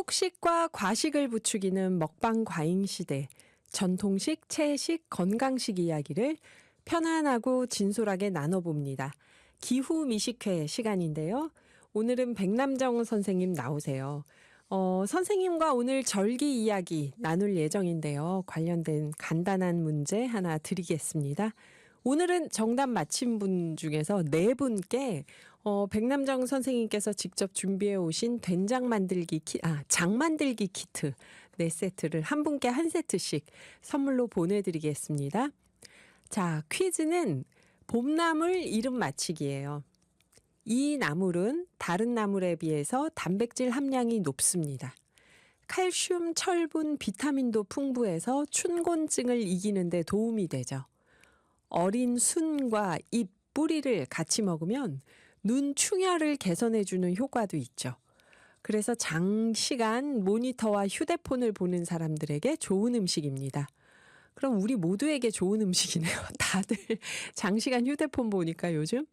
속식과 과식을 부추기는 먹방 과잉 시대, 전통식, 채식, 건강식 이야기를 편안하고 진솔하게 나눠봅니다. 기후 미식회 시간인데요. 오늘은 백남정 선생님 나오세요. 선생님과 오늘 절기 이야기 나눌 예정인데요. 관련된 간단한 문제 하나 드리겠습니다. 오늘은 정답 맞힌 분 중에서 네 분께 백남정 선생님께서 직접 준비해 오신 된장 만들기 장 만들기 키트 네 세트를 한 분께 한 세트씩 선물로 보내드리겠습니다. 자, 퀴즈는 봄나물 이름 맞히기예요. 이 나물은 다른 나물에 비해서 단백질 함량이 높습니다. 칼슘, 철분, 비타민도 풍부해서 춘곤증을 이기는 데 도움이 되죠. 어린 순과 잎, 뿌리를 같이 먹으면 눈 충혈을 개선해주는 효과도 있죠. 그래서 장시간 모니터와 휴대폰을 보는 사람들에게 좋은 음식입니다. 그럼 우리 모두에게 좋은 음식이네요. 다들 장시간 휴대폰 보니까 요즘.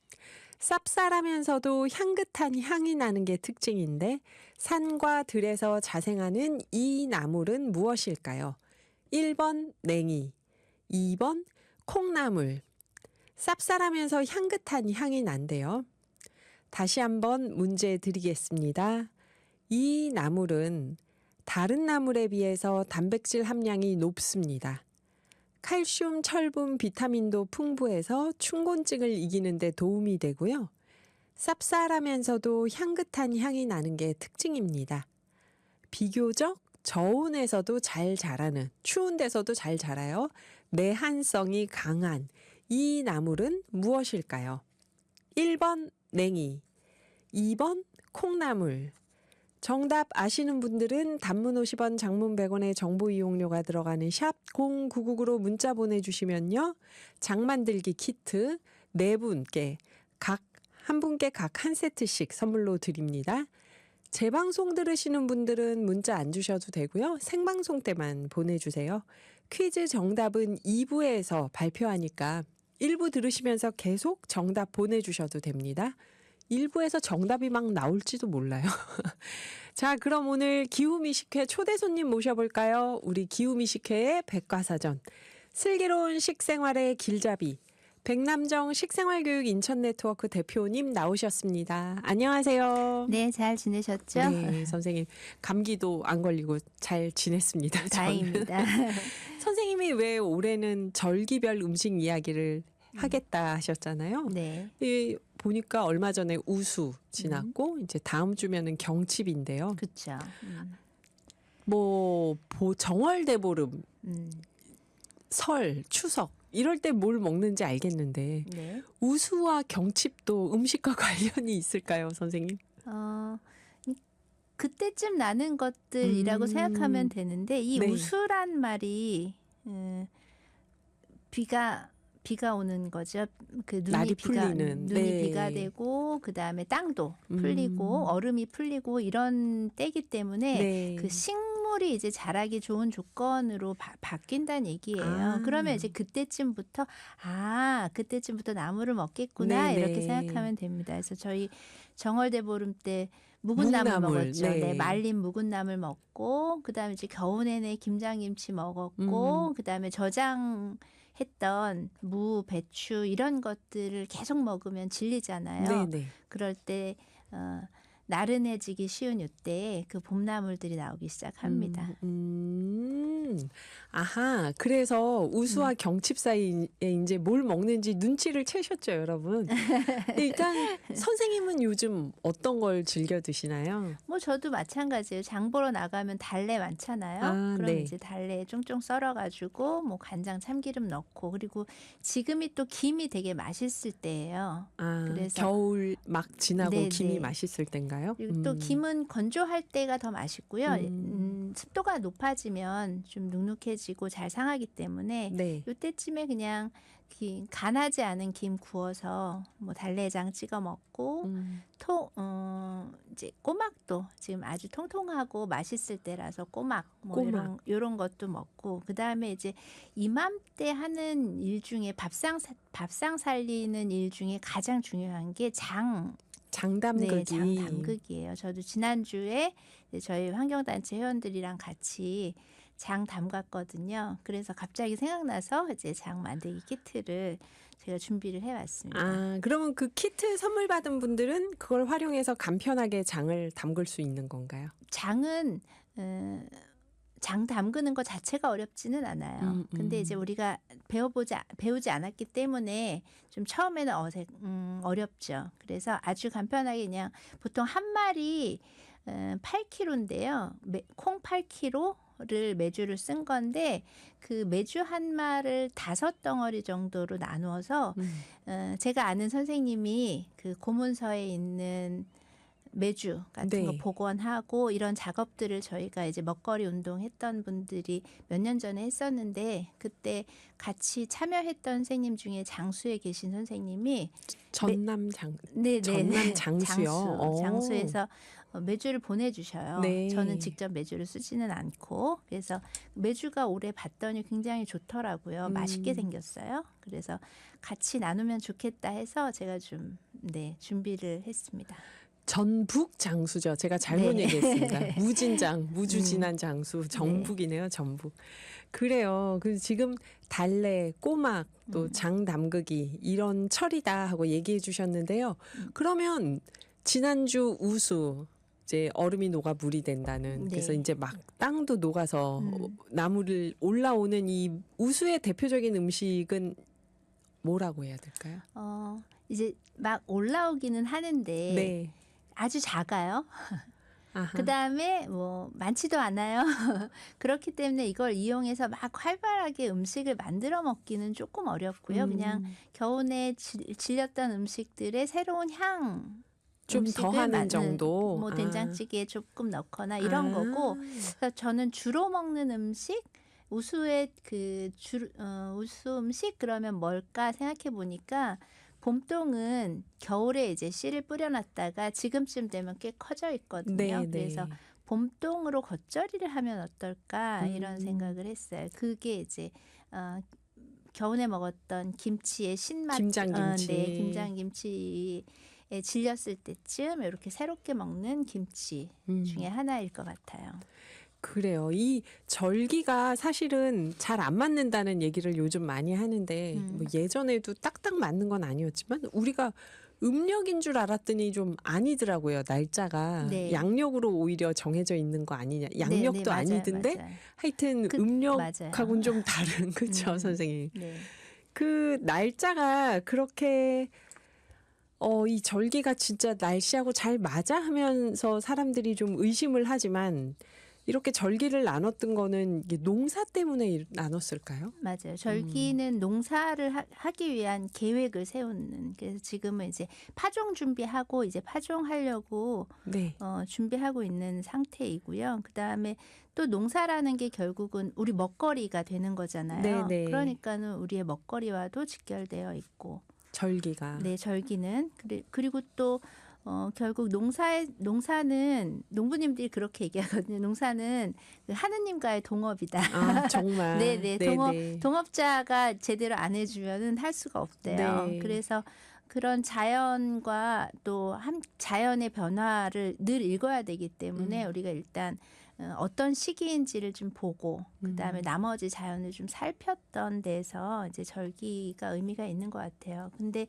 쌉쌀하면서도 향긋한 향이 나는 게 특징인데 산과 들에서 자생하는 이 나물은 무엇일까요? 1번 냉이, 2번 콩나물. 쌉쌀하면서 향긋한 향이 난대요. 다시 한번 문제 드리겠습니다. 이 나물은 다른 나물에 비해서 단백질 함량이 높습니다. 칼슘, 철분, 비타민도 풍부해서 춘곤증을 이기는 데 도움이 되고요. 쌉쌀하면서도 향긋한 향이 나는 게 특징입니다. 비교적 저온에서도 잘 자라는, 추운 데서도 잘 자라요. 내한성이 강한 이 나물은 무엇일까요? 1번 냉이, 2번 콩나물. 정답 아시는 분들은 단문 50원, 장문 100원의 정보 이용료가 들어가는 샵 0999로 문자 보내주시면요. 장 만들기 키트 네 분께 한 분께 각 한 세트씩 선물로 드립니다. 재방송 들으시는 분들은 문자 안 주셔도 되고요. 생방송 때만 보내주세요. 퀴즈 정답은 2부에서 발표하니까 1부 들으시면서 계속 정답 보내주셔도 됩니다. 1부에서 정답이 막 나올지도 몰라요. 자, 그럼 오늘 기후미식회 초대 손님 모셔볼까요? 우리 기후미식회의 백과사전, 슬기로운 식생활의 길잡이, 백남정 식생활교육 인천네트워크 대표님 나오셨습니다. 안녕하세요. 네, 잘 지내셨죠? 네, 선생님. 감기도 안 걸리고 잘 지냈습니다. 다행입니다. 선생님이 왜 올해는 절기별 음식 이야기를 하겠다 하셨잖아요. 네. 보니까 얼마 전에 우수 지났고 이제 다음 주면은 경칩인데요. 그렇죠. 정월대보름, 설, 추석 이럴 때 뭘 먹는지 알겠는데 네. 우수와 경칩도 음식과 관련이 있을까요, 선생님? 그때쯤 나는 것들이라고 생각하면 되는데 이 네. 우수란 말이 비가 오는 거죠. 그 날이 풀리는. 눈이 네. 비가 되고 그 다음에 땅도 풀리고 얼음이 풀리고 이런 때이기 때문에 네. 그 식물이 이제 자라기 좋은 조건으로 바뀐다는 얘기예요. 그러면 이제 그때쯤부터 나물을 먹겠구나 네네. 이렇게 생각하면 됩니다. 그래서 저희 정월대보름 때 묵은 나물 먹었죠. 네. 네, 말린 묵은 나물 먹고 그다음에 이제 겨우 내내 김장김치 먹었고 그다음에 저장했던 무, 배추 이런 것들을 계속 먹으면 질리잖아요. 네네. 그럴 때 나른해지기 쉬운 이때에 그 봄나물들이 나오기 시작합니다. 아하, 그래서 우수와 경칩 사이에 이제 뭘 먹는지 눈치를 채셨죠, 여러분. 근데 일단 선생님은 요즘 어떤 걸 즐겨 드시나요? 뭐 저도 마찬가지예요. 장 보러 나가면 달래 많잖아요. 그럼 네. 이제 달래 쫑쫑 썰어가지고 뭐 간장, 참기름 넣고 그리고 지금이 또 김이 되게 맛있을 때예요. 그래서 겨울 막 지나고 네네. 김이 맛있을 땐가요? 그리고 또 김은 건조할 때가 더 맛있고요. 습도가 높아지면 좀 눅눅해지고 잘 상하기 때문에 네. 이때쯤에 그냥 간하지 않은 김 구워서 뭐 달래장 찍어 먹고 이제 꼬막도 지금 아주 통통하고 맛있을 때라서 꼬막 이런 것도 먹고 그다음에 이제 이맘때 하는 일 중에 밥상 살리는 일 중에 가장 중요한 게 장 장담극이. 네, 장담극이에요. 저도 지난주에 저희 환경단체 회원들이랑 같이 장 담갔거든요. 그래서 갑자기 생각나서 이제 장 만들기 키트를 제가 준비를 해왔습니다. 아, 그러면 그 키트 선물 받은 분들은 그걸 활용해서 간편하게 장을 담글 수 있는 건가요? 장은 장 담그는 것 자체가 어렵지는 않아요. 근데 이제 우리가 배우지 않았기 때문에 좀 처음에는 어렵죠. 그래서 아주 간편하게 그냥 보통 한 마리 8kg인데요. 콩 8kg를 메주를 쓴 건데 그 메주 한 마를 5덩어리 정도로 나누어서 제가 아는 선생님이 그 고문서에 있는 메주 같은 네. 거 복원하고 이런 작업들을 저희가 이제 먹거리 운동했던 분들이 몇 년 전에 했었는데 그때 같이 참여했던 선생님 중에 장수에 계신 선생님이 전남 장수요. 오. 장수에서 메주를 보내주셔요. 네. 저는 직접 메주를 쓰지는 않고 그래서 메주가 올해 봤더니 굉장히 좋더라고요. 맛있게 생겼어요. 그래서 같이 나누면 좋겠다 해서 제가 좀 준비를 했습니다. 전북 장수죠. 제가 잘못 네. 얘기했습니다. 무진장, 무주진한 장수, 전북이네요. 전북. 그래요. 그 지금 달래, 꼬막, 또 장담그기 이런 철이다 하고 얘기해 주셨는데요. 그러면 지난주 우수 이제 얼음이 녹아 물이 된다는 네. 그래서 이제 막 땅도 녹아서 나무를 올라오는 이 우수의 대표적인 음식은 뭐라고 해야 될까요? 이제 막 올라오기는 하는데 네. 아주 작아요. 아하. 그다음에 뭐 많지도 않아요. 그렇기 때문에 이걸 이용해서 막 활발하게 음식을 만들어 먹기는 조금 어렵고요. 그냥 겨우내 질렸던 음식들의 새로운 향 좀 더 하는 정도. 뭐 된장찌개에 조금 넣거나 이런 아. 거고. 그래서 저는 주로 먹는 음식 우수의 우수 음식 그러면 뭘까 생각해 보니까 봄동은 겨울에 이제 씨를 뿌려놨다가 지금쯤 되면 꽤 커져 있거든요. 네, 그래서 봄동으로 겉절이를 하면 어떨까 이런 생각을 했어요. 그게 이제 겨울에 먹었던 김치의 신맛, 김장김치. 네, 김장김치에 질렸을 때쯤 이렇게 새롭게 먹는 김치 중에 하나일 것 같아요. 그래요. 이 절기가 사실은 잘 안 맞는다는 얘기를 요즘 많이 하는데 뭐 예전에도 딱딱 맞는 건 아니었지만 우리가 음력인 줄 알았더니 좀 아니더라고요. 날짜가 네. 양력으로 오히려 정해져 있는 거 아니냐. 양력도 맞아요, 아니던데 맞아요. 하여튼 음력하고는 좀 다른 그렇죠, 선생님. 네. 그 날짜가 그렇게 이 절기가 진짜 날씨하고 잘 맞아 하면서 사람들이 좀 의심을 하지만 이렇게 절기를 나눴던 거는 이게 농사 때문에 나눴을까요? 맞아요. 절기는 농사를 하기 위한 계획을 세우는. 그래서 지금은 이제 파종 준비하고 이제 파종하려고 네. 준비하고 있는 상태이고요. 그다음에 또 농사라는 게 결국은 우리 먹거리가 되는 거잖아요. 네네. 그러니까는 우리의 먹거리와도 직결되어 있고. 절기가. 네, 절기는 그리고 또 결국 농사는 농부님들이 그렇게 얘기하거든요. 농사는 그 하느님과의 동업이다. 아, 정말. 네네. 네네. 동업자가 제대로 안 해주면은 할 수가 없대요. 네. 그래서 그런 자연과 또 자연의 변화를 늘 읽어야 되기 때문에 우리가 일단 어떤 시기인지를 좀 보고 그다음에 나머지 자연을 좀 살폈던 데서 이제 절기가 의미가 있는 것 같아요. 근데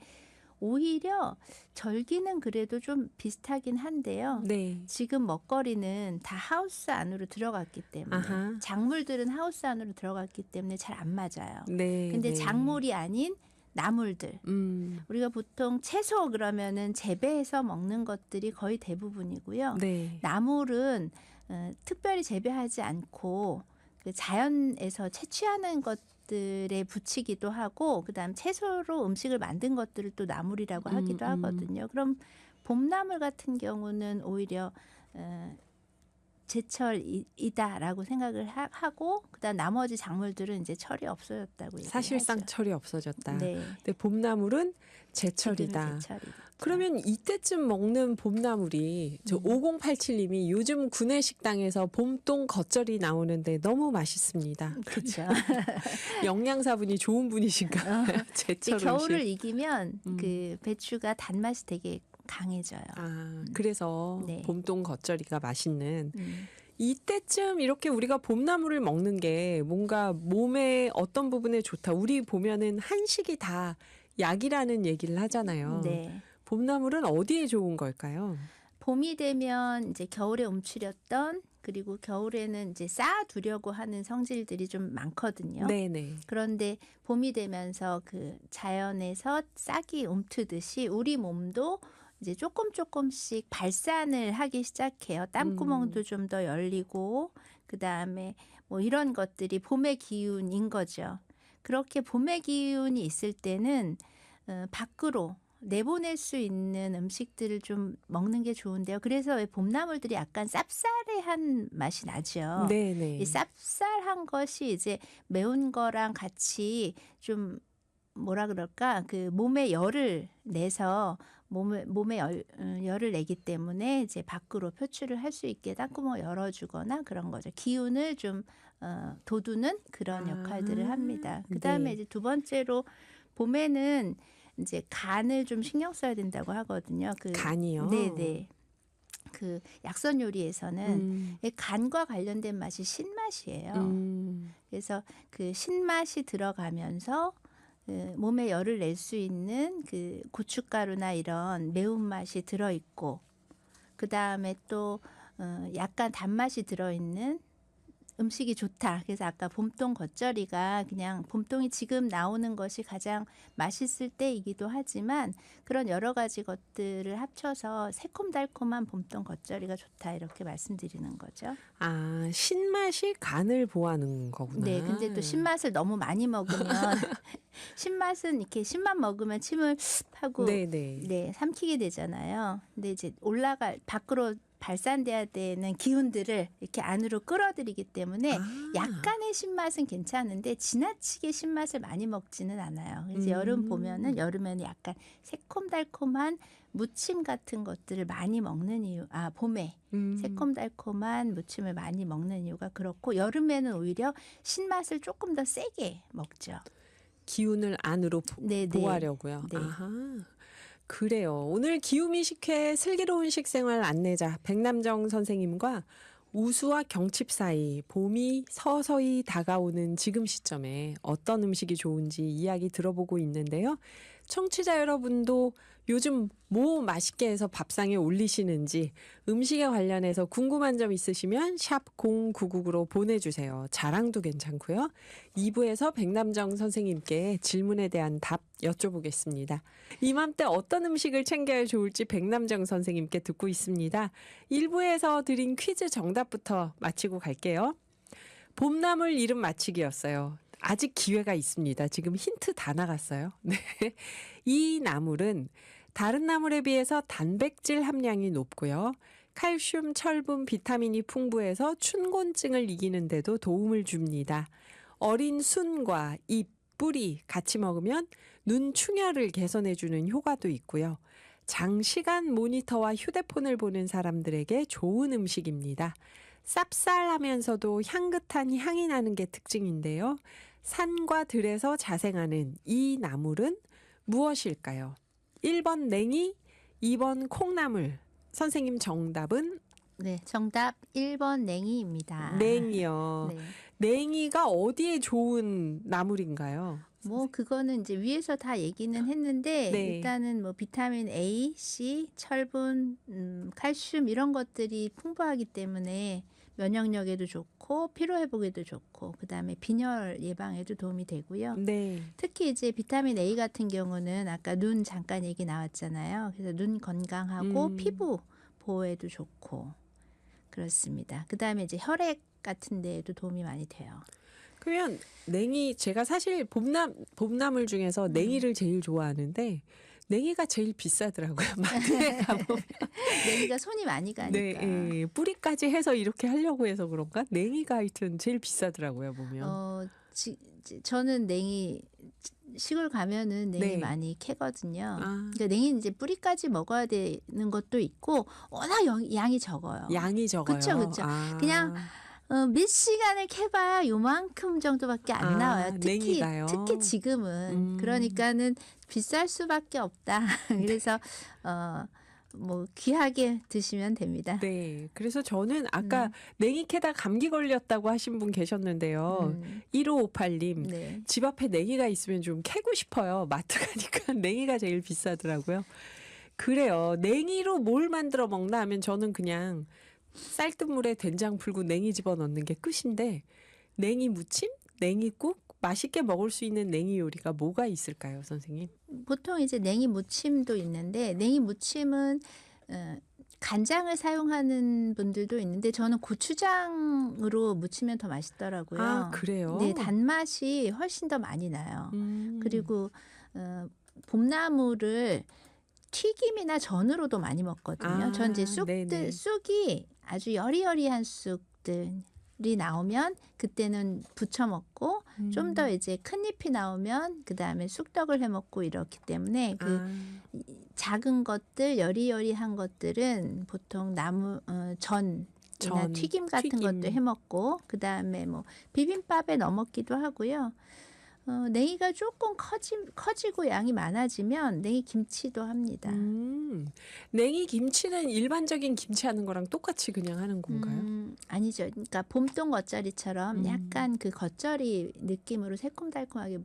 오히려 절기는 그래도 좀 비슷하긴 한데요. 네. 지금 먹거리는 다 하우스 안으로 들어갔기 때문에 아하. 작물들은 하우스 안으로 들어갔기 때문에 잘 안 맞아요. 네. 근데 네. 작물이 아닌 나물들. 우리가 보통 채소 그러면은 재배해서 먹는 것들이 거의 대부분이고요. 네. 나물은 특별히 재배하지 않고 그 자연에서 채취하는 것들에 붙이기도 하고 그다음 채소로 음식을 만든 것들을 또 나물이라고 하기도 하거든요. 그럼 봄나물 같은 경우는 오히려 제철이다라고 생각을 하고 그다음 나머지 작물들은 이제 철이 없어졌다고 얘기를 사실상 하죠. 철이 없어졌다. 네. 근데 봄나물은 제철이다. 지금은 제철이다. 그러면 이때쯤 먹는 봄나물이 저 5087님이 요즘 구내 식당에서 봄동 겉절이 나오는데 너무 맛있습니다. 그렇죠. 영양사분이 좋은 분이신가? 제철 겨울을 음식. 이기면 그 배추가 단맛이 되게 강해져요. 그래서 네. 봄동 겉절이가 맛있는 음. 이때쯤 이렇게 우리가 봄나물을 먹는 게 뭔가 몸의 어떤 부분에 좋다. 우리 보면은 한식이 다 약이라는 얘기를 하잖아요. 네. 봄나물은 어디에 좋은 걸까요? 봄이 되면 이제 겨울에 움츠렸던 그리고 겨울에는 이제 쌓아두려고 하는 성질들이 좀 많거든요. 네네. 그런데 봄이 되면서 그 자연에서 싹이 움트듯이 우리 몸도 이제 조금씩 발산을 하기 시작해요. 땀구멍도 좀 더 열리고 그다음에 뭐 이런 것들이 봄의 기운인 거죠. 그렇게 봄의 기운이 있을 때는 밖으로 내보낼 수 있는 음식들을 좀 먹는 게 좋은데요. 그래서 왜 봄나물들이 약간 쌉싸래한 맛이 나죠. 네네. 이 쌉쌀한 것이 이제 매운 거랑 같이 좀 뭐라 그럴까 그 몸에 열을 내서 몸에 열을 내기 때문에 이제 밖으로 표출을 할 수 있게 땅구멍을 열어주거나 그런 거죠. 기운을 좀 돋우는 그런 역할들을 합니다. 그다음에 네. 이제 두 번째로 봄에는 이제 간을 좀 신경 써야 된다고 하거든요. 간이요? 네네. 그 약선 요리에서는 이 간과 관련된 맛이 신맛이에요. 그래서 그 신맛이 들어가면서 몸에 열을 낼 수 있는 그 고춧가루나 이런 매운맛이 들어있고 그다음에 또 약간 단맛이 들어있는 음식이 좋다. 그래서 아까 봄동 겉절이가 그냥 봄동이 지금 나오는 것이 가장 맛있을 때이기도 하지만 그런 여러 가지 것들을 합쳐서 새콤달콤한 봄동 겉절이가 좋다. 이렇게 말씀드리는 거죠. 신맛이 간을 보호하는 거구나. 네, 근데 또 신맛을 너무 많이 먹으면 신맛은 이렇게 신맛 먹으면 침을 하고 네네. 네, 삼키게 되잖아요. 근데 이제 밖으로 발산돼야 되는 기운들을 이렇게 안으로 끌어들이기 때문에 약간의 신맛은 괜찮은데 지나치게 신맛을 많이 먹지는 않아요. 그래서 여름에는 약간 새콤달콤한 무침 같은 것들을 많이 먹는 이유, 봄에 새콤달콤한 무침을 많이 먹는 이유가 그렇고 여름에는 오히려 신맛을 조금 더 세게 먹죠. 기운을 안으로 네네. 보호하려고요. 네. 그래요. 오늘 기후미식회 슬기로운 식생활 안내자 백남정 선생님과 우수와 경칩 사이 봄이 서서히 다가오는 지금 시점에 어떤 음식이 좋은지 이야기 들어보고 있는데요. 청취자 여러분도 요즘 뭐 맛있게 해서 밥상에 올리시는지 음식에 관련해서 궁금한 점 있으시면 샵 0999로 보내주세요. 자랑도 괜찮고요. 2부에서 백남정 선생님께 질문에 대한 답 여쭤보겠습니다. 이맘때 어떤 음식을 챙겨야 좋을지 백남정 선생님께 듣고 있습니다. 1부에서 드린 퀴즈 정답부터 마치고 갈게요. 봄나물 이름 맞히기였어요. 아직 기회가 있습니다. 지금 힌트 다 나갔어요. 네. 이 나물은 다른 나물에 비해서 단백질 함량이 높고요. 칼슘, 철분, 비타민이 풍부해서 춘곤증을 이기는 데도 도움을 줍니다. 어린 순과 잎, 뿌리 같이 먹으면 눈 충혈을 개선해주는 효과도 있고요. 장시간 모니터와 휴대폰을 보는 사람들에게 좋은 음식입니다. 쌉쌀하면서도 향긋한 향이 나는 게 특징인데요. 산과 들에서 자생하는 이 나물은 무엇일까요? 1번 냉이, 2번 콩나물. 선생님 정답은? 네, 정답 1번 냉이입니다. 냉이요. 네. 냉이가 어디에 좋은 나물인가요? 뭐 그거는 이제 위에서 다 얘기는 했는데 네. 일단은 뭐 비타민 A, C, 철분, 칼슘 이런 것들이 풍부하기 때문에 면역력에도 좋고 피로 회복에도 좋고 그다음에 빈혈 예방에도 도움이 되고요. 네. 특히 이제 비타민 A 같은 경우는 아까 눈 잠깐 얘기 나왔잖아요. 그래서 눈 건강하고 피부 보호에도 좋고 그렇습니다. 그다음에 이제 혈액 같은 데에도 도움이 많이 돼요. 그러면 냉이 제가 사실 봄나물 중에서 냉이를 제일 좋아하는데 냉이가 제일 비싸더라고요. 마트에 가보면. 냉이가 손이 많이 가니까. 네, 뿌리까지 해서 이렇게 하려고 해서 그런가? 냉이가 하여튼 제일 비싸더라고요, 보면. 저는 냉이 시골 가면은 냉이 네. 많이 캐거든요. 그러니까 냉이는 이제 뿌리까지 먹어야 되는 것도 있고 워낙 양이 적어요. 양이 적어요. 그쵸. 그냥 몇 시간을 캐봐야 요만큼 정도밖에 안 나와요. 냉이가요? 특히 지금은. 그러니까는 비쌀 수밖에 없다. 그래서 뭐 귀하게 드시면 됩니다. 네. 그래서 저는 아까 냉이 캐다 감기 걸렸다고 하신 분 계셨는데요. 1558님. 네. 집 앞에 냉이가 있으면 좀 캐고 싶어요. 마트 가니까 냉이가 제일 비싸더라고요. 그래요. 냉이로 뭘 만들어 먹나 하면 저는 그냥 쌀뜨물에 된장 풀고 냉이 집어넣는 게 끝인데 냉이 무침? 냉이국? 맛있게 먹을 수 있는 냉이 요리가 뭐가 있을까요, 선생님? 보통 이제 냉이 무침도 있는데 냉이 무침은 간장을 사용하는 분들도 있는데 저는 고추장으로 무치면 더 맛있더라고요. 아, 그래요? 네, 단맛이 훨씬 더 많이 나요. 그리고 봄나물을 튀김이나 전으로도 많이 먹거든요. 전 이제 네네. 쑥이 아주 여리여리한 쑥들이 나오면 그때는 부쳐 먹고 좀 더 이제 큰 잎이 나오면 그 다음에 쑥떡을 해 먹고 이렇기 때문에 그 작은 것들 여리여리한 것들은 보통 전이나 튀김 같은 것도 해 먹고 그 다음에 뭐 비빔밥에 넣어 먹기도 하고요. 냉이가 조금 커지고 양이 많아지면 냉이 김치도 합니다. 냉이 김치는 일반적인 김치 하는 거랑 똑같이 그냥 하는 건가요? 아니죠. 그러니까 봄동 겉절이처럼 약간 그 겉절이 느낌으로 새콤달콤하게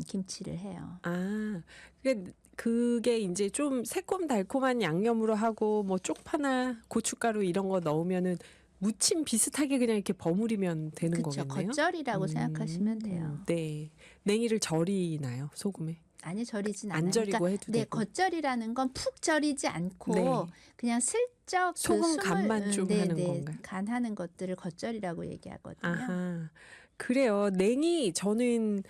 김치를 해요. 아, 그게 이제 좀 새콤달콤한 양념으로 하고 뭐 쪽파나 고춧가루 이런 거 넣으면은 무침 비슷하게 그냥 이렇게 버무리면 되는 그쵸. 거겠네요. 겉절이라고 생각하시면 돼요. 네. 냉이를 절이나요, 소금에? 아니 절이진 안 않아요. 절이고 그러니까 해도 네, 되고. 겉절이라는 건 푹 절이지 않고 네. 그냥 슬쩍 소금 간만 좀 하는 건가요? 간하는 것들을 겉절이라고 얘기하거든요. 아하. 그래요. 냉이 저는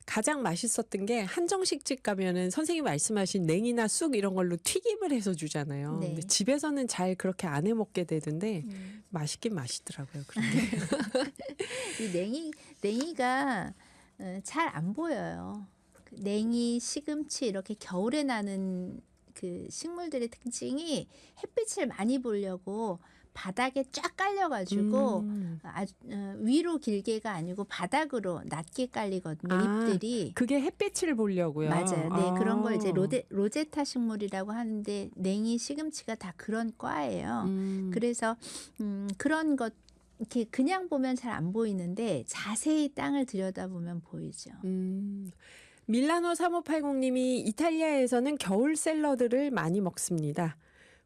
가장 맛있었던 게 한정식 집 가면은 선생님 말씀하신 냉이나 쑥 이런 걸로 튀김을 해서 주잖아요. 네. 근데 집에서는 잘 그렇게 안 해 먹게 되던데 맛있긴 맛있더라고요. 그런데. 이 냉이가 잘 안 보여요. 그 냉이, 시금치 이렇게 겨울에 나는 그 식물들의 특징이 햇빛을 많이 보려고 바닥에 쫙 깔려가지고 위로 길게가 아니고 바닥으로 낮게 깔리거든요. 잎들이. 그게 햇빛을 보려고요. 맞아요. 네, 그런 걸 이제 로제타 식물이라고 하는데 냉이, 시금치가 다 그런 과예요. 그래서 그런 것 이렇게 그냥 보면 잘 안 보이는데 자세히 땅을 들여다보면 보이죠. 밀라노 3580님이 이탈리아에서는 겨울 샐러드를 많이 먹습니다.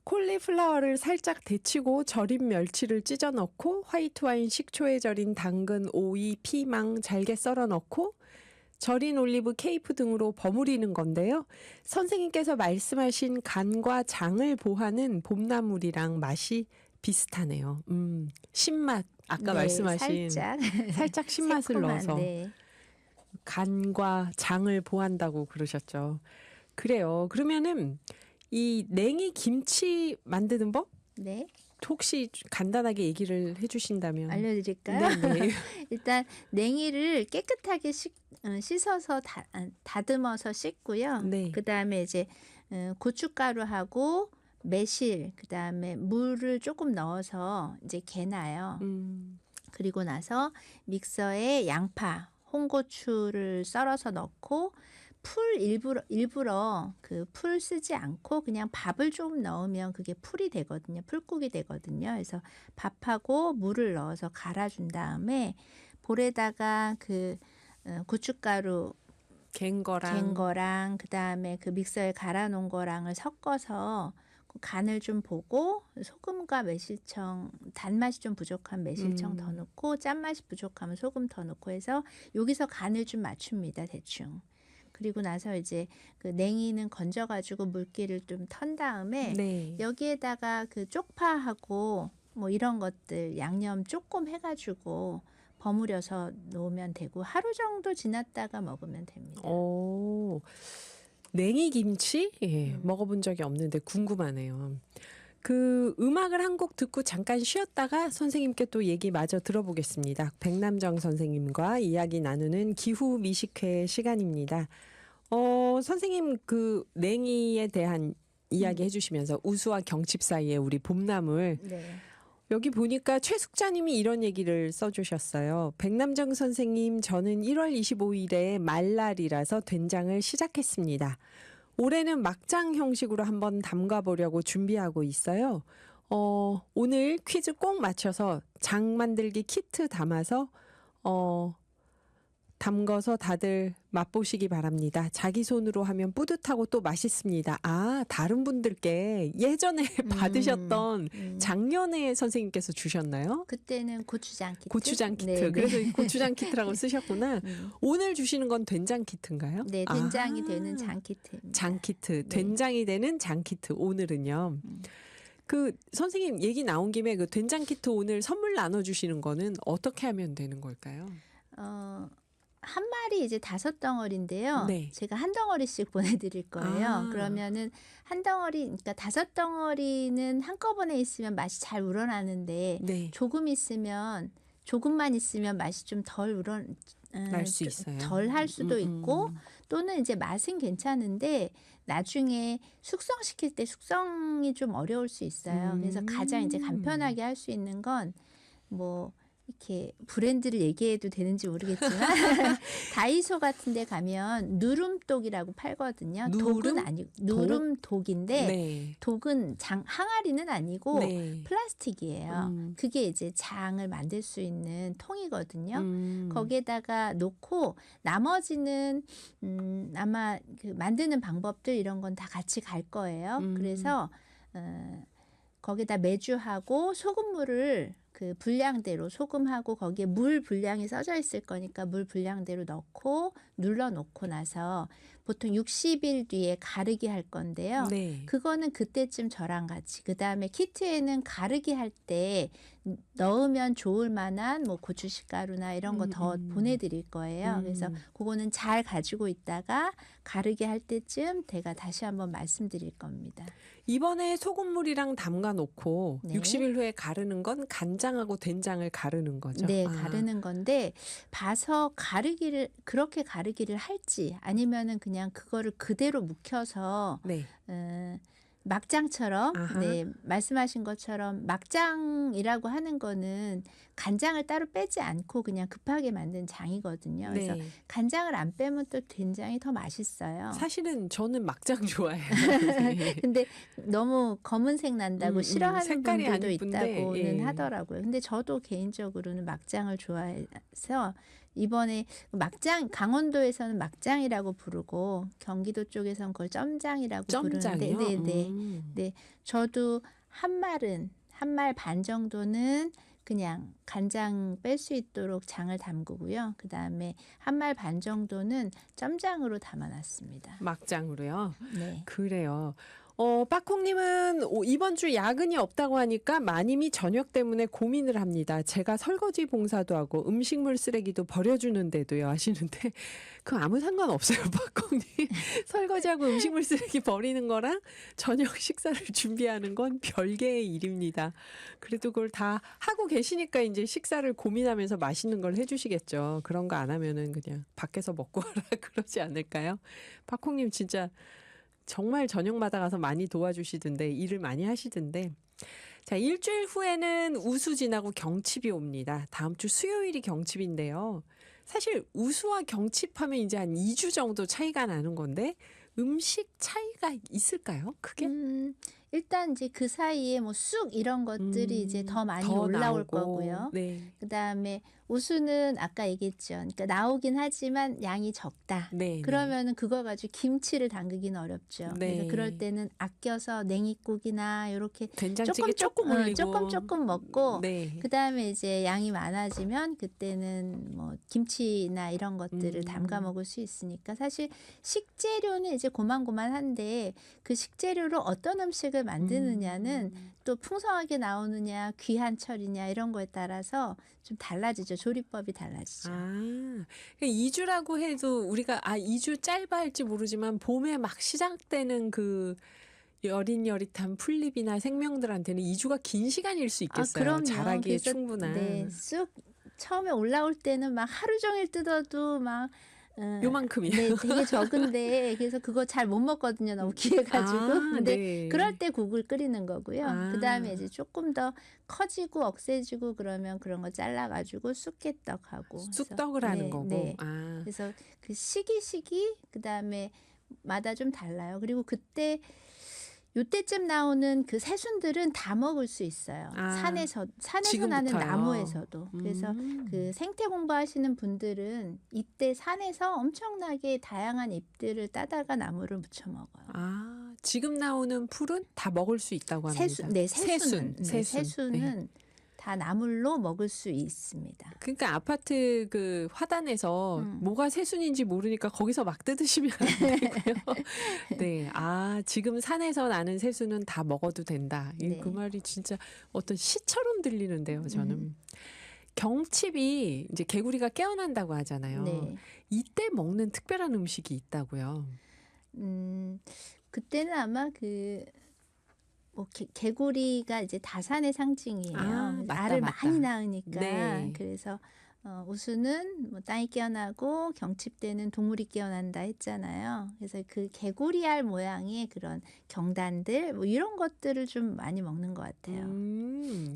콜리플라워를 살짝 데치고 절인 멸치를 찢어 넣고 화이트 와인 식초에 절인 당근, 오이, 피망 잘게 썰어 넣고 절인 올리브 케이프 등으로 버무리는 건데요. 선생님께서 말씀하신 간과 장을 보하는 봄나물이랑 맛이 비슷하네요. 신맛 아까 네, 말씀하신 살짝 신맛을 새콤한, 넣어서 네. 간과 장을 보한다고 그러셨죠. 그래요. 그러면은 이 냉이 김치 만드는 법 네, 혹시 간단하게 얘기를 해주신다면. 알려드릴까요? 네네. 일단 냉이를 깨끗하게 씻어서 다듬어서 씻고요. 네. 그 다음에 이제 고춧가루하고 매실, 그 다음에 물을 조금 넣어서 이제 개놔요. 그리고 나서 믹서에 양파, 홍고추를 썰어서 넣고 풀 일부러 그 풀 쓰지 않고 그냥 밥을 좀 넣으면 그게 풀이 되거든요. 풀국이 되거든요. 그래서 밥하고 물을 넣어서 갈아준 다음에 볼에다가 그 고춧가루 갠 갠 거랑 거랑 그 다음에 그 믹서에 갈아 놓은 거랑을 섞어서 그 간을 좀 보고 소금과 매실청 단맛이 좀 부족한 매실청 더 넣고 짠맛이 부족하면 소금 더 넣고 해서 여기서 간을 좀 맞춥니다. 대충. 그리고 나서 이제 그 냉이는 건져가지고 물기를 좀 턴 다음에 네. 여기에다가 그 쪽파하고 뭐 이런 것들 양념 조금 해가지고 버무려서 놓으면 되고 하루 정도 지났다가 먹으면 됩니다. 냉이 김치? 예, 먹어본 적이 없는데 궁금하네요. 그 음악을 한 곡 듣고 잠깐 쉬었다가 선생님께 또 얘기 마저 들어보겠습니다. 백남정 선생님과 이야기 나누는 기후 미식회 시간입니다. 선생님 그 냉이에 대한 이야기 해주시면서 우수와 경칩 사이에 우리 봄나물 네. 여기 보니까 최숙자님이 이런 얘기를 써주셨어요. 백남정 선생님, 저는 1월 25일에 말날이라서 된장을 시작했습니다. 올해는 막장 형식으로 한번 담가 보려고 준비하고 있어요. 오늘 퀴즈 꼭 맞춰서 장 만들기 키트 담아서 담궈서 다들 맛보시기 바랍니다. 자기 손으로 하면 뿌듯하고 또 맛있습니다. 아, 다른 분들께 예전에 받으셨던 작년에 선생님께서 주셨나요? 그때는 고추장 키트. 고추장 키트. 네, 네. 그래서 고추장 키트라고 쓰셨구나. 오늘 주시는 건 된장 키트인가요? 네, 된장이 되는 장 키트입니다. 장 키트. 네. 된장이 되는 장 키트. 오늘은요. 그 선생님 얘기 나온 김에 그 된장 키트 오늘 선물 나눠 주시는 거는 어떻게 하면 되는 걸까요? 한 마리 이제 5덩어리인데요. 네. 제가 한 덩어리씩 보내드릴 거예요. 아. 그러면은 한 덩어리, 그러니까 5덩어리는 한꺼번에 있으면 맛이 잘 우러나는데 네. 조금만 있으면 맛이 좀 덜 날 수 있어요. 덜 할 수도 있고 또는 이제 맛은 괜찮은데 나중에 숙성시킬 때 숙성이 좀 어려울 수 있어요. 그래서 가장 이제 간편하게 할 수 있는 건 뭐 이렇게 브랜드를 얘기해도 되는지 모르겠지만 다이소 같은 데 가면 누름독이라고 팔거든요. 독은 아니고 누름독인데 네. 독은 항아리는 아니고 네. 플라스틱이에요. 그게 이제 장을 만들 수 있는 통이거든요. 거기에다가 놓고 나머지는 아마 그 만드는 방법들 이런 건 다 같이 갈 거예요. 그래서 거기다 메주하고 소금물을 그 분량대로 소금하고 거기에 물 분량이 써져 있을 거니까 물 분량대로 넣고 눌러 놓고 나서 보통 60일 뒤에 가르기 할 건데요. 네. 그거는 그때쯤 저랑 같이 그다음에 키트에는 가르기 할 때 넣으면 좋을 만한 뭐 고추씨가루나 이런 거 더 보내드릴 거예요. 그래서 그거는 잘 가지고 있다가 가르기 할 때쯤 제가 다시 한번 말씀드릴 겁니다. 이번에 소금물이랑 담가 놓고 네. 60일 후에 가르는 건 간장하고 된장을 가르는 거죠. 네, 아. 가르는 건데 봐서 그렇게 가르기를 할지 아니면은 그냥 그거를 그대로 묵혀서 네. 막장처럼 아하. 네, 말씀하신 것처럼 막장이라고 하는 거는 간장을 따로 빼지 않고 그냥 급하게 만든 장이거든요. 그래서 네. 간장을 안 빼면 또 된장이 더 맛있어요. 사실은 저는 막장 좋아해요. 네. 근데 너무 검은색 난다고 싫어하는 색깔이 안 분들도 이쁜데, 있다고는 예. 하더라고요. 근데 저도 개인적으로는 막장을 좋아해서 이번에 강원도에서는 막장이라고 부르고 경기도 쪽에서는 그걸 점장이라고 점장이요? 부르는데 네, 저도 한 말 반 정도는 그냥 간장 뺄 수 있도록 장을 담그고요. 그다음에 한 말 반 정도는 점장으로 담아놨습니다. 막장으로요. 네. 그래요. 빠콩님은 이번 주 야근이 없다고 하니까 마님이 저녁 때문에 고민을 합니다. 제가 설거지 봉사도 하고 음식물 쓰레기도 버려주는데도요 하시는데 그 아무 상관없어요, 빠콩님. 설거지하고 음식물 쓰레기 버리는 거랑 저녁 식사를 준비하는 건 별개의 일입니다. 그래도 그걸 다 하고 계시니까 이제 식사를 고민하면서 맛있는 걸 해주시겠죠. 그런 거 안 하면은 그냥 밖에서 먹고 하라 그러지 않을까요? 빠콩님 진짜 정말 저녁마다 가서 많이 도와주시던데 일을 많이 하시던데 자, 일주일 후에는 우수 지나고 경칩이 옵니다. 다음 주 수요일이 경칩인데요. 사실 우수와 경칩하면 이제 한 2주 정도 차이가 나는 건데 음식 차이가 있을까요? 그게? 일단 이제 그 사이에 뭐 쑥 이런 것들이 이제 더 많이 올라올 나오고. 거고요. 네. 그다음에 우수는 아까 얘기했죠. 그러니까 나오긴 하지만 양이 적다. 네. 그러면은 그걸 가지고 김치를 담그기는 어렵죠. 네. 그래서 그럴 때는 아껴서 냉이국이나 이렇게 된장찌개 조금 올리고 조금 먹고 네. 그다음에 이제 양이 많아지면 그때는 뭐 김치나 이런 것들을 담가 먹을 수 있으니까 사실 식재료는 이제 고만고만한데 그 식재료로 어떤 음식을 만드느냐는 또 풍성하게 나오느냐 귀한 철이냐 이런 거에 따라서 좀 달라지죠. 조리법이 달라지죠. 아, 2주라고 해도 우리가 2주 짧아 할지 모르지만 봄에 막 시작되는 그 여릿여릿한 풀잎이나 생명들한테는 2주가 긴 시간일 수 있겠어요. 그럼요. 자라기에 그래서 충분한. 네, 쑥 처음에 올라올 때는 막 하루 종일 뜯어도 막 요만큼이요. 네, 되게 적은데 그래서 그거 잘 못 먹거든요. 너무 귀해가지고. 근데 네. 그럴 때 국을 끓이는 거고요. 아. 그다음에 이제 조금 더 커지고 억세지고 그러면 그런 거 잘라가지고 쑥개떡하고 쑥떡을 하는 거고. 네. 아, 그래서 그 시기 그다음에 마다 좀 달라요. 그리고 그때 요때쯤 나오는 그 새순들은 다 먹을 수 있어요. 아, 산에서 나는 지금부터요. 나무에서도. 그래서 그 생태 공부하시는 분들은 이때 산에서 엄청나게 다양한 잎들을 따다가 나무를 무쳐 먹어요. 아, 지금 나오는 풀은 다 먹을 수 있다고 합니다. 새순은 새순. 네. 새순은 다 나물로 먹을 수 있습니다. 그러니까 아파트 그 화단에서 뭐가 새순인지 모르니까 거기서 막 뜯으시면 안 되고요. 네. 아, 지금 산에서 나는 새순은 다 먹어도 된다. 네. 그 말이 진짜 어떤 시처럼 들리는데요, 저는. 경칩이 이제 개구리가 깨어난다고 하잖아요. 네. 이때 먹는 특별한 음식이 있다고요. 그때는 아마 뭐 개구리가 이제 다산의 상징이에요. 아, 맞다, 알을 맞다. 많이 낳으니까. 네. 그래서 우수는 뭐 땅이 깨어나고 경칩 때는 동물이 깨어난다 했잖아요. 그래서 그 개구리 알 모양의 그런 경단들 뭐 이런 것들을 좀 많이 먹는 것 같아요.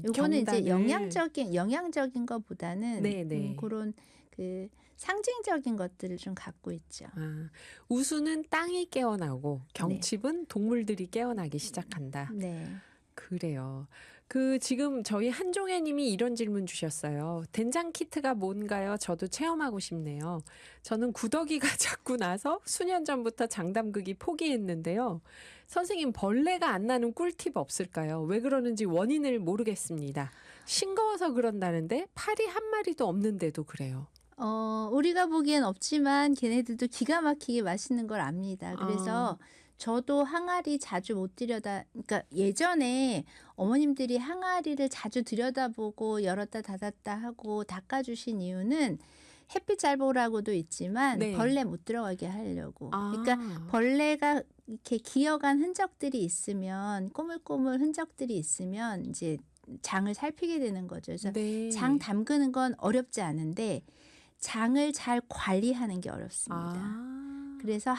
요거는 이제 경단을. 영양적인 것보다는 네네. 그런 그 상징적인 것들을 좀 갖고 있죠. 아, 우수는 땅이 깨어나고 경칩은 동물들이 깨어나기 시작한다. 네. 그래요. 그 지금 저희 한종애 님이 이런 질문 주셨어요. 된장 키트가 뭔가요? 저도 체험하고 싶네요. 저는 구더기가 자꾸 나서 수년 전부터 장담그기 포기했는데요. 선생님, 벌레가 안 나는 꿀팁 없을까요? 왜 그러는지 원인을 모르겠습니다. 싱거워서 그런다는데 파리 한 마리도 없는데도 그래요. 우리가 보기엔 없지만 걔네들도 기가 막히게 맛있는 걸 압니다. 그래서 저도 항아리 자주 못 그러니까 예전에 어머님들이 항아리를 자주 들여다보고 열었다 닫았다 하고 닦아주신 이유는 햇빛 잘 보라고도 있지만 네. 벌레 못 들어가게 하려고. 아. 그러니까 벌레가 이렇게 기어간 흔적들이 있으면 꼬물꼬물 흔적들이 있으면 이제 장을 살피게 되는 거죠. 그래서 네. 장 담그는 건 어렵지 않은데 장을 잘 관리하는 게 어렵습니다. 그래서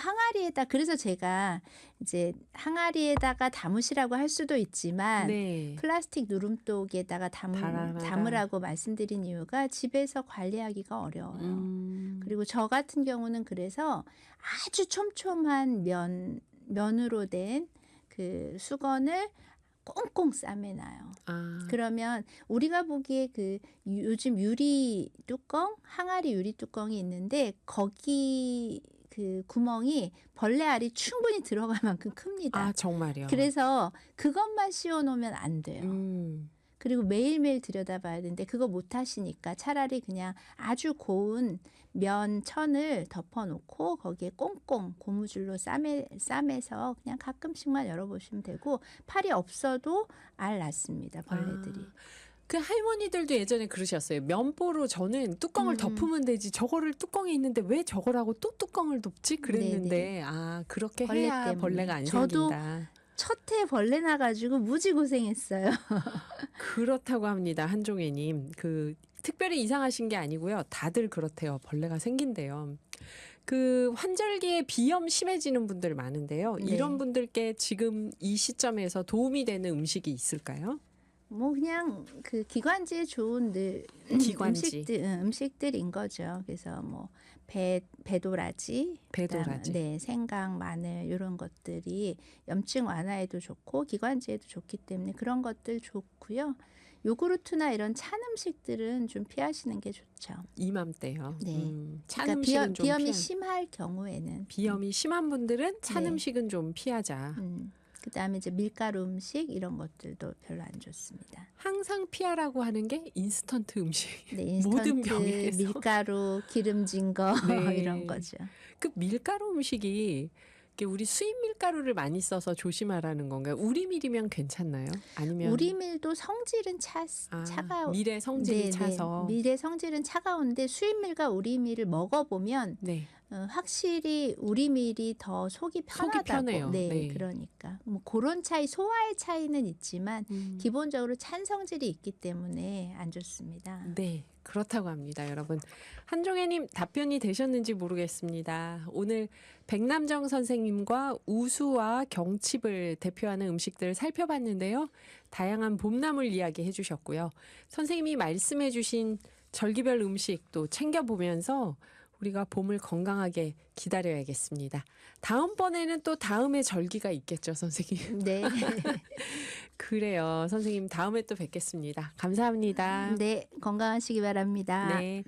그래서 제가 이제 항아리에다가 담으시라고 할 수도 있지만 네. 플라스틱 누름독에다가 담으라고 말씀드린 이유가 집에서 관리하기가 어려워요. 그리고 저 같은 경우는 그래서 아주 촘촘한 면으로 된 그 수건을 꽁꽁 싸매놔요. 그러면 우리가 보기에 요즘 유리 뚜껑, 항아리 유리 뚜껑이 있는데 거기 그 구멍이 벌레 알이 충분히 들어갈 만큼 큽니다. 아, 정말요? 그래서 그것만 씌워 놓으면 안 돼요. 그리고 매일매일 들여다봐야 되는데 그거 못 하시니까 차라리 그냥 아주 고운 면 천을 덮어놓고 거기에 꽁꽁 고무줄로 싸매서 그냥 가끔씩만 열어보시면 되고 팔이 없어도 알 낳습니다. 벌레들이. 그 할머니들도 예전에 그러셨어요. 면보로 저는 뚜껑을 덮으면 되지 저거를 뚜껑이 있는데 왜 저거라고 또 뚜껑을 덮지? 그랬는데 그렇게 벌레 해야 때문에. 벌레가 안 저도 생긴다. 첫해 벌레 나가지고 무지 고생했어요. 그렇다고 합니다. 한종애님. 특별히 이상하신 게 아니고요. 다들 그렇대요. 벌레가 생긴대요. 환절기에 비염 심해지는 분들 많은데요. 네. 이런 분들께 지금 이 시점에서 도움이 되는 음식이 있을까요? 뭐 그냥 기관지에 좋은 기관지. 음식들인 거죠. 그래서 뭐 배도라지, 네, 생강, 마늘 이런 것들이 염증 완화에도 좋고 기관지에도 좋기 때문에 그런 것들 좋고요. 요구르트나 이런 찬 음식들은 좀 피하시는 게 좋죠. 이맘때요. 네. 찬 그러니까 음식은 좀 비염이 심할 경우에는 비염이 심한 분들은 찬 네. 음식은 좀 피하자. 그다음에 이제 밀가루 음식 이런 것들도 별로 안 좋습니다. 항상 피하라고 하는 게 인스턴트 음식. 네, 모든 인스턴트, 병에서. 밀가루, 기름진 거 네. 이런 거죠. 그 밀가루 음식이 우리 수입 밀가루를 많이 써서 조심하라는 건가요? 우리밀이면 괜찮나요? 아니면 우리밀도 성질은 차가워. 밀의 성질이 네, 차서. 밀의 성질은 차가운데 수입밀과 우리밀을 먹어보면 네. 확실히 우리밀이 더 속이 편하다고. 편해요. 네, 네. 그러니까 뭐 그런 소화의 차이는 있지만 기본적으로 찬 성질이 있기 때문에 안 좋습니다. 네, 그렇다고 합니다, 여러분. 한종애님 답변이 되셨는지 모르겠습니다. 오늘 백남정 선생님과 우수와 경칩을 대표하는 음식들을 살펴봤는데요. 다양한 봄나물 이야기 해주셨고요. 선생님이 말씀해주신 절기별 음식도 챙겨보면서 우리가 봄을 건강하게 기다려야겠습니다. 다음번에는 또 다음의 절기가 있겠죠, 선생님. 네. 그래요. 선생님 다음에 또 뵙겠습니다. 감사합니다. 네, 건강하시기 바랍니다. 네.